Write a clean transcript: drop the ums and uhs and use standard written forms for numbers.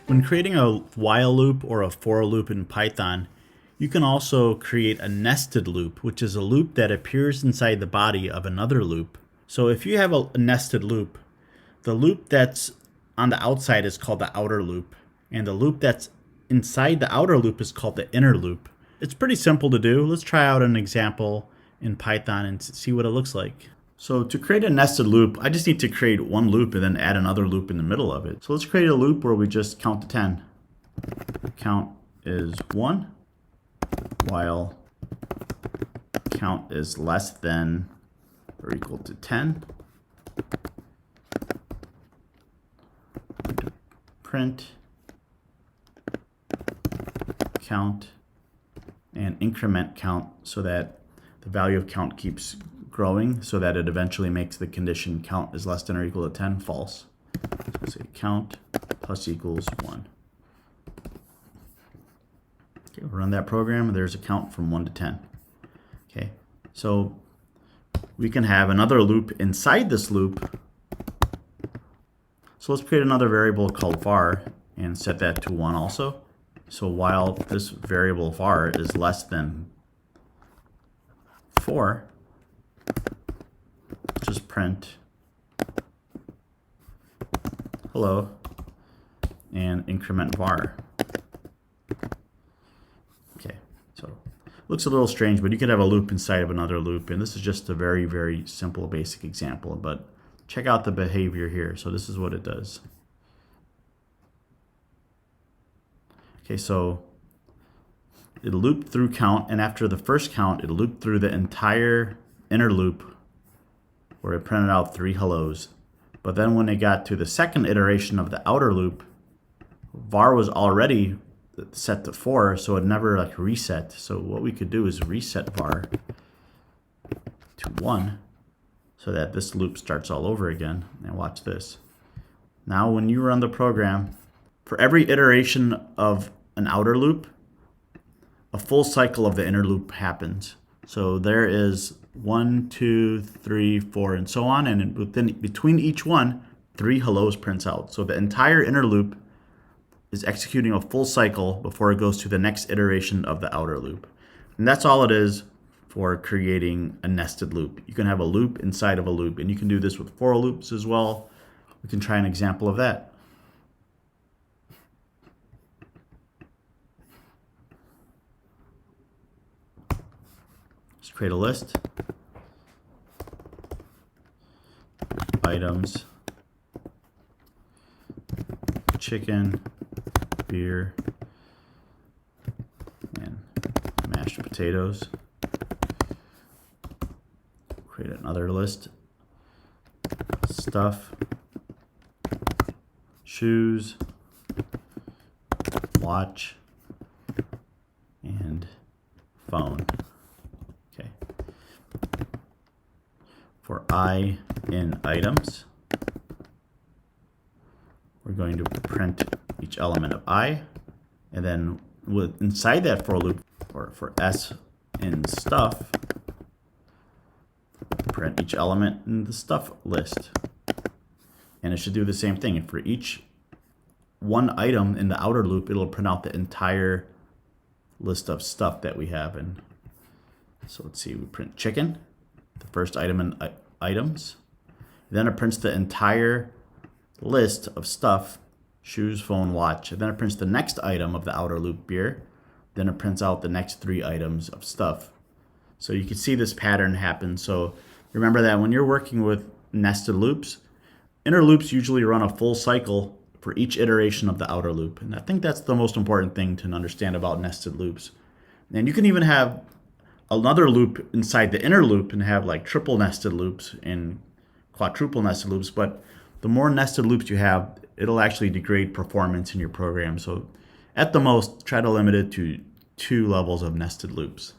When creating a while loop or a for loop in Python, you can also create a nested loop, which is a loop that appears inside the body of another loop. So if you have a nested loop, the loop that's on the outside is called the outer loop, and the loop that's inside the outer loop is called the inner loop. It's pretty simple to do. Let's try out an example in Python and see what it looks like. So to create a nested loop, I just need to create one loop and then add another loop in the middle of it. So let's create a loop where we just count to 10. Count is 1, while count is less than or equal to 10. Print count and increment count so that the value of count keeps growing so that it eventually makes the condition count is less than or equal to 10 false. So say count plus equals 1. Okay, we'll run that program. There's a count from 1 to 10. Okay, so we can have another loop inside this loop. So let's create another variable called var and set that to 1 also. So while this variable var is less than 4, just print hello and increment var. Okay, so looks a little strange, but you could have a loop inside of another loop, and this is just a very, very simple basic example, but check out the behavior here. So this is what it does. Okay, so it looped through count, and after the first count, it looped through the entire inner loop where it printed out 3 hellos. But then when it got to the second iteration of the outer loop, var was already set to 4, so it never reset. So what we could do is reset var to 1 so that this loop starts all over again. And watch this. Now when you run the program, for every iteration of an outer loop, a full cycle of the inner loop happens. So there is 1, 2, 3, 4, and so on, and between each one, 3 hellos prints out. So the entire inner loop is executing a full cycle before it goes to the next iteration of the outer loop. And that's all it is for creating a nested loop. You can have a loop inside of a loop, and you can do this with for loops as well. We can try an example of that. Let's create a list. Items, chicken, beer, and mashed potatoes. Create another list. Stuff, shoes, watch, and phone. Okay. For I in items, we're going to print each element of I, and then inside that for loop, or for S in stuff, print each element in the stuff list. And it should do the same thing. And for each one item in the outer loop, it'll print out the entire list of stuff that we have. And so let's see, we print chicken, the first item in items. Then it prints the entire list of stuff, shoes, phone, watch. And then it prints the next item of the outer loop, beer. Then it prints out the next 3 items of stuff. So you can see this pattern happen. So remember that when you're working with nested loops, inner loops usually run a full cycle for each iteration of the outer loop. And I think that's the most important thing to understand about nested loops. And you can even have another loop inside the inner loop and have like triple nested loops and quadruple nested loops, but the more nested loops you have, it'll actually degrade performance in your program. So at the most, try to limit it to 2 levels of nested loops.